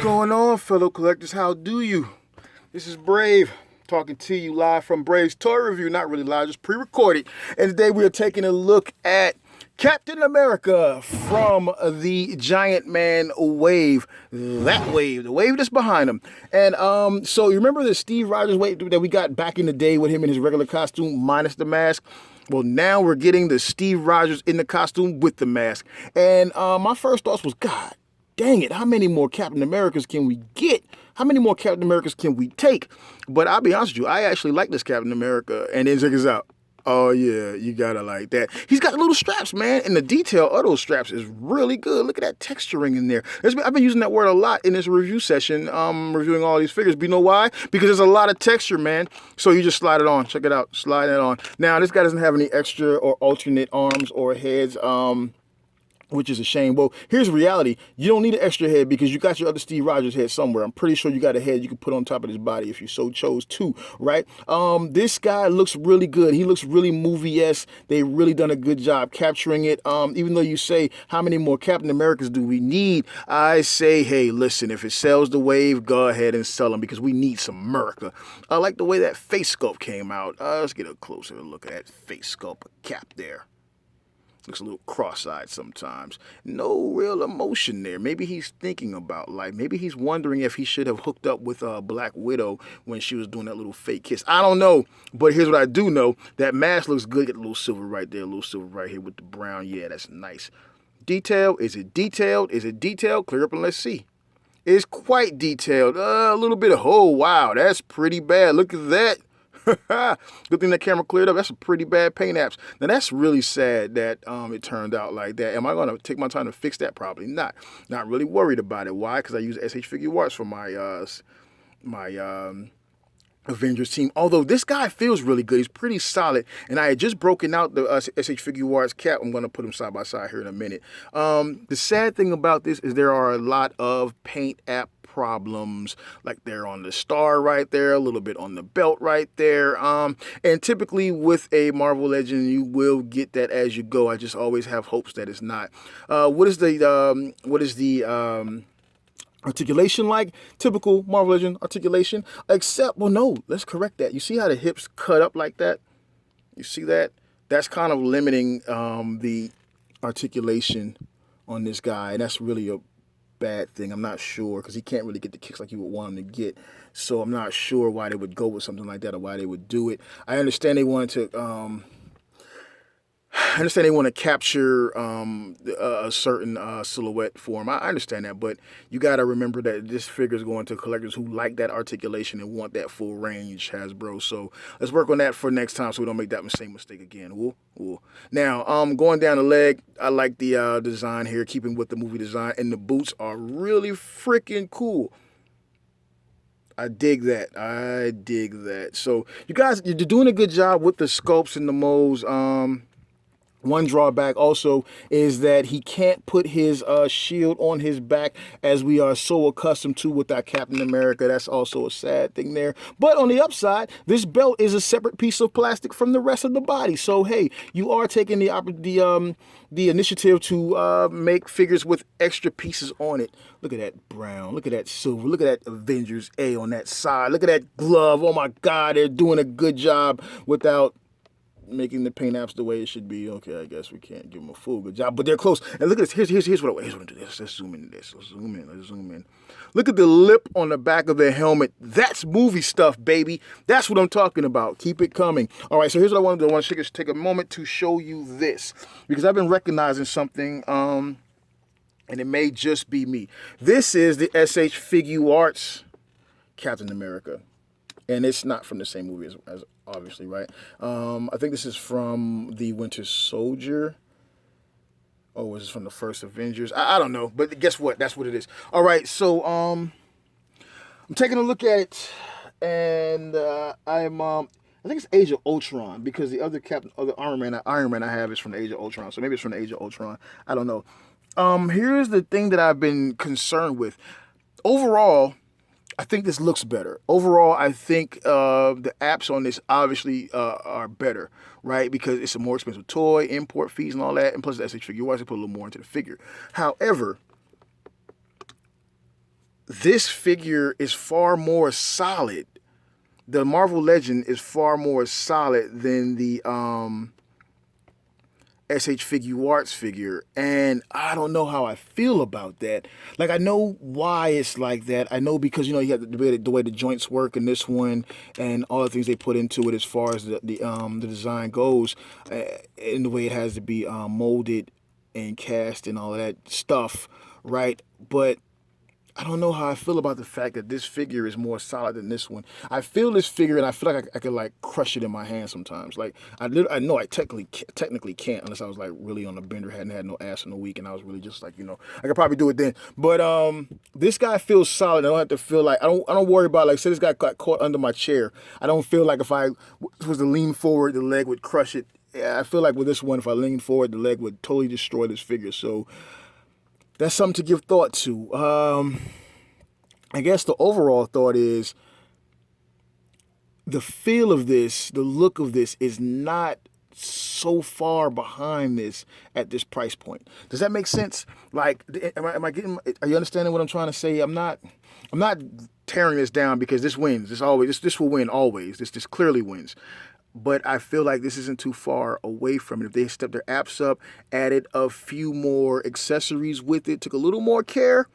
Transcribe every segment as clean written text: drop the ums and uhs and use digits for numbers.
going on, fellow collectors? How do you? This is Brave, talking to you live from Brave's Toy Review. Not really live, just pre-recorded. And today we are taking a look at Captain America from the Giantman wave. That wave, the wave that's behind him. And so you remember the Steve Rogers wave that we got back in the day with him in his regular costume minus the mask? Well, now we're getting the Steve Rogers in the costume with the mask. And my first thoughts was, God dang it, how many more Captain Americas can we get? How many more Captain Americas can we take? But I'll be honest with you, I actually like this Captain America. And then check this out. Oh, yeah, you gotta like that. He's got little straps, man, and the detail of those straps is really good. Look at that texturing in there. I've been using that word a lot in this review session, reviewing all these figures. But you know why? Because there's a lot of texture, man. So you just slide it on. Check it out. Slide it on. Now, this guy doesn't have any extra or alternate arms or heads, which is a shame. Well, here's reality. You don't need an extra head because you got your other Steve Rogers head somewhere. I'm pretty sure you got a head you can put on top of his body if you so chose to, right? This guy looks really good. He looks really movie-esque. They really done a good job capturing it. Even though you say, how many more Captain Americas do we need? I say, hey, listen, if it sells the wave, go ahead and sell them because we need some America. I like the way that face sculpt came out. Let's get a closer look at that face sculpt Cap there. Looks a little cross-eyed sometimes. No real emotion there. Maybe he's thinking about life. Maybe he's wondering if he should have hooked up with Black Widow when she was doing that little fake kiss. I don't know. But here's what I do know. That mask looks good. Get a little silver right there. A little silver right here with the brown. Yeah, that's nice. Detail. Is it detailed? Is it detailed? Clear up and let's see. It's quite detailed. A little bit of, oh, wow. That's pretty bad. Look at that. Good thing that camera cleared up. That's a pretty bad paint apps. Now that's really sad that it turned out like that. Am I going to take my time to fix that? Probably not. Not really worried about it. Why? Because I use SH Figure Arts for my Avengers team. Although this guy feels really good. He's pretty solid. And I had just broken out the SH Figure Arts cap. I'm going to put them side by side here in a minute. The sad thing about this is there are a lot of paint app problems, like they're on the star right there, a little bit on the belt right there. And typically with a Marvel Legend, you will get that as you go. I just always have hopes that it's not. What is the articulation like? Typical Marvel Legend articulation, except, well, no, let's correct that. You see how the hips cut up like that? You see that? That's kind of limiting the articulation on this guy. And that's really a bad thing. I'm not sure because he can't really get the kicks like you would want him to get. So I'm not sure why they would go with something like that or why they would do it. I understand they wanted to capture a certain silhouette for him. I understand that, but you got to remember that this figure is going to collectors who like that articulation and want that full range, Hasbro. So let's work on that for next time so we don't make that same mistake again. Ooh, ooh. Now, going down the leg, I like the design here, keeping with the movie design, and the boots are really freaking cool. I dig that. I dig that. So you guys, you're doing a good job with the sculpts and the molds. One drawback also is that he can't put his shield on his back as we are so accustomed to with our Captain America. That's also a sad thing there. But on the upside, this belt is a separate piece of plastic from the rest of the body. So hey, you are taking the initiative to make figures with extra pieces on it. Look at that brown. Look at that silver. Look at that Avengers A on that side. Look at that glove. Oh my God, they're doing a good job without making the paint apps the way it should be. Okay, I guess we can't give them a full good job, but they're close. And look at this. Here's what I do. Let's zoom into this. Let's zoom in. Look at the lip on the back of the helmet. That's movie stuff, baby. That's what I'm talking about. Keep it coming. All right, so here's what I want to do. I want to take a moment to show you this because I've been recognizing something, and it may just be me. This is the SH Figure Arts Captain America. And it's not from the same movie as obviously, right? I think this is from the Winter Soldier. Oh, was this from the first Avengers? I don't know, but guess what? That's what it is. All right, so I'm taking a look at it, and I think it's Age of Ultron because the other Iron Man I have is from the Age of Ultron. So maybe it's from the Age of Ultron. I don't know. Here's the thing that I've been concerned with. Overall, I think this looks better. Overall, I think the apps on this obviously are better, right? Because it's a more expensive toy, import fees and all that, and plus the SH Figure Arts, they put a little more into the figure. However, this figure is far more solid. The Marvel Legend is far more solid than the SH Figuarts figure, and I don't know how I feel about that. Like, I know why it's like that. I know because, you know, you have the way the joints work in this one, and all the things they put into it as far as the design goes, and the way it has to be molded and cast and all of that stuff, right? But I don't know how I feel about the fact that this figure is more solid than this one. I feel this figure, and I feel like I could like crush it in my hand sometimes. Like I know I technically can't unless I was like really on a bender, hadn't had no ass in a week, and I was really just like, you know, I could probably do it then. But this guy feels solid. I don't have to feel like I don't worry about, like, say this guy got caught under my chair. I don't feel like if I was to lean forward, the leg would crush it. Yeah, I feel like with this one, if I leaned forward, the leg would totally destroy this figure. So that's something to give thought to. I guess the overall thought is the feel of this, the look of this is not so far behind this at this price point. Does that make sense? Like, am I getting? Are you understanding what I'm trying to say? I'm not tearing this down because this wins. This will win always. This clearly wins. But I feel like this isn't too far away from it. If they stepped their apps up, added a few more accessories with it, took a little more care,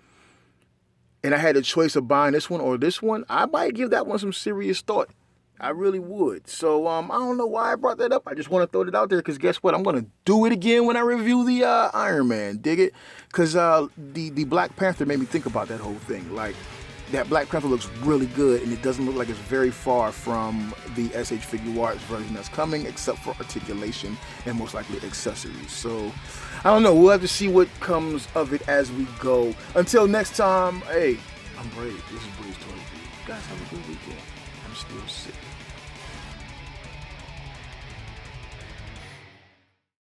and I had a choice of buying this one or this one, I might give that one some serious thought. I really would. So I don't know why I brought that up. I just want to throw it out there because guess what? I'm going to do it again when I review the Iron Man. Dig it? Because the Black Panther made me think about that whole thing. Like, that Black Panther looks really good, and it doesn't look like it's very far from the SH Figuarts version that's coming, except for articulation and most likely accessories. So, I don't know. We'll have to see what comes of it as we go. Until next time, hey, I'm Brave. This is Brave's Toy Review. You guys have a good weekend. I'm still sick.